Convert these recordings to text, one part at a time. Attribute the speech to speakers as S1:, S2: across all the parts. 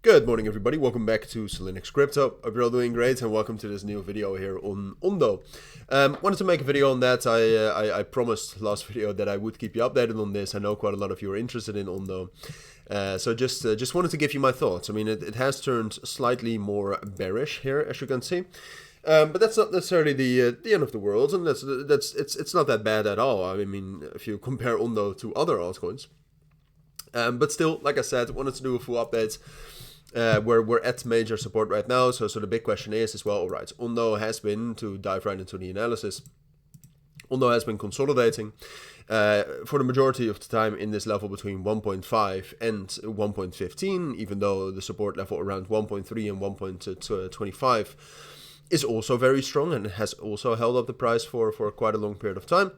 S1: Good morning everybody, welcome back to Cilinix Crypto. Hope you're all doing great and welcome to this new video here on Ondo. Wanted to make a video on that. I promised last video that I would keep you updated on this. I know quite a lot of you are interested in Ondo. So just wanted to give you my thoughts. I mean, it has turned slightly more bearish here, as you can see. But that's not necessarily the end of the world, and it's not that bad at all. I mean, if you compare Ondo to other altcoins. But still, like I said, wanted to do a full update. We're at major support right now, so the big question is as well, all right, Ondo has been, to dive right into the analysis, Ondo has been consolidating for the majority of the time in this level between 1.5 and 1.15, even though the support level around 1.3 and 1.25 is also very strong and has also held up the price for quite a long period of time.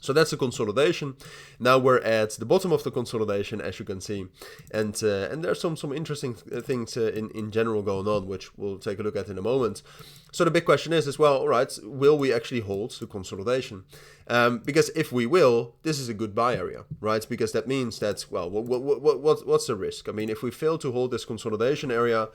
S1: So that's the consolidation. Now we're at the bottom of the consolidation, as you can see, and there's some interesting things in general going on, which we'll take a look at in a moment. So the big question is as well, all right, will we actually hold the consolidation? Because if we will, this is a good buy area, right? Because that means that, well, what's the risk? I mean, if we fail to hold this consolidation area,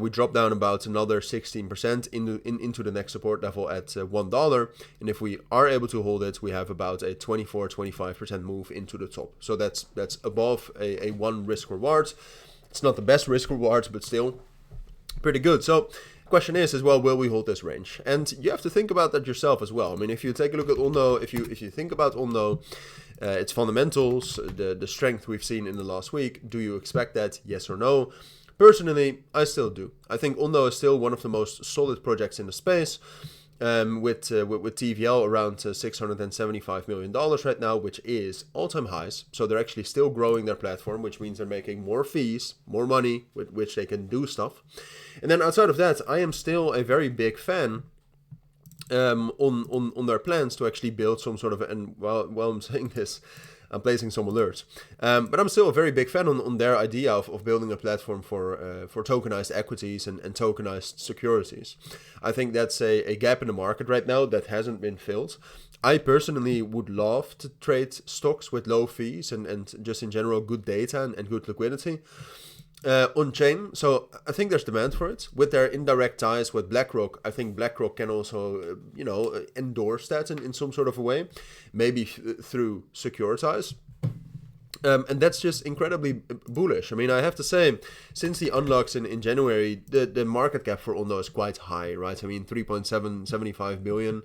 S1: we drop down about another 16% into the next support level at $1. And if we are able to hold it, we have about a 24-25% move into the top. So that's above a 1 risk reward. It's not the best risk reward, but still pretty good. So the question is as well, will we hold this range? And you have to think about that yourself as well. I mean, if you take a look at Ondo, if you think about Ondo, its fundamentals, the strength we've seen in the last week, do you expect that? Yes or no? Personally, I still do. I think Ondo is still one of the most solid projects in the space, with TVL around $675 million right now, which is all-time highs. So they're actually still growing their platform, which means they're making more fees, more money with which they can do stuff. And then outside of that, I am still a very big fan on their plans to actually build some sort of, and while I'm saying this, I'm placing some alerts. But I'm still a very big fan on their idea of building a platform for tokenized equities and tokenized securities. I think that's a gap in the market right now that hasn't been filled. I personally would love to trade stocks with low fees and just in general good data and good liquidity on-chain. So I think there's demand for it. With their indirect ties with BlackRock, I think BlackRock can also, endorse that in some sort of a way, maybe through securitize. And that's just incredibly bullish. I mean, I have to say, since the unlocks in January, the market cap for Ondo is quite high, right? I mean, 3.775 billion.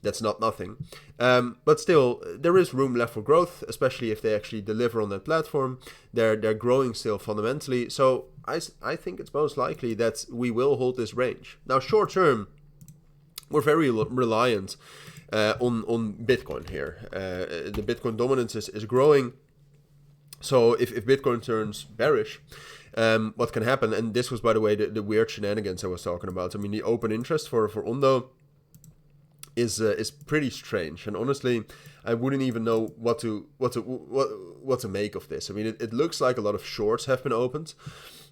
S1: That's not nothing. But still, there is room left for growth, especially if they actually deliver on that platform. They're growing still fundamentally. So I think it's most likely that we will hold this range. Now, short term, we're very reliant on Bitcoin here. The Bitcoin dominance is growing. So if Bitcoin turns bearish, what can happen? And this was, by the way, the weird shenanigans I was talking about. I mean, the open interest for Ondo is pretty strange, and honestly, I wouldn't even know what to make of this. I mean, it looks like a lot of shorts have been opened,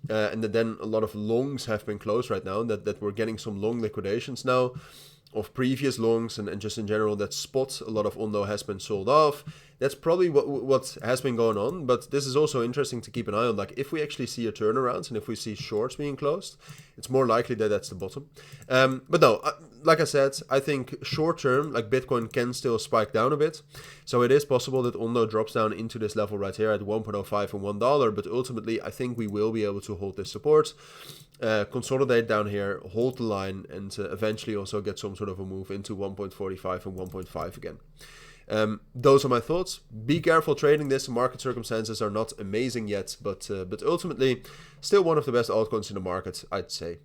S1: and then a lot of longs have been closed right now, and that we're getting some long liquidations now of previous longs, and just in general that spot a lot of Ondo has been sold off. That's probably what has been going on, but this is also interesting to keep an eye on. Like, if we actually see a turnaround and if we see shorts being closed, it's more likely that that's the bottom. But no, like I said, I think short term, like Bitcoin can still spike down a bit. So it is possible that Ondo drops down into this level right here at 1.05 and $1, but ultimately I think we will be able to hold this support, consolidate down here, hold the line, and eventually also get some sort of a move into 1.45 and 1.5 again. Those are my thoughts. Be careful trading this. Market circumstances are not amazing yet, but ultimately still one of the best altcoins in the market, I'd say.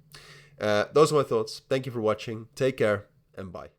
S1: Those are my thoughts. Thank you for watching. Take care and bye.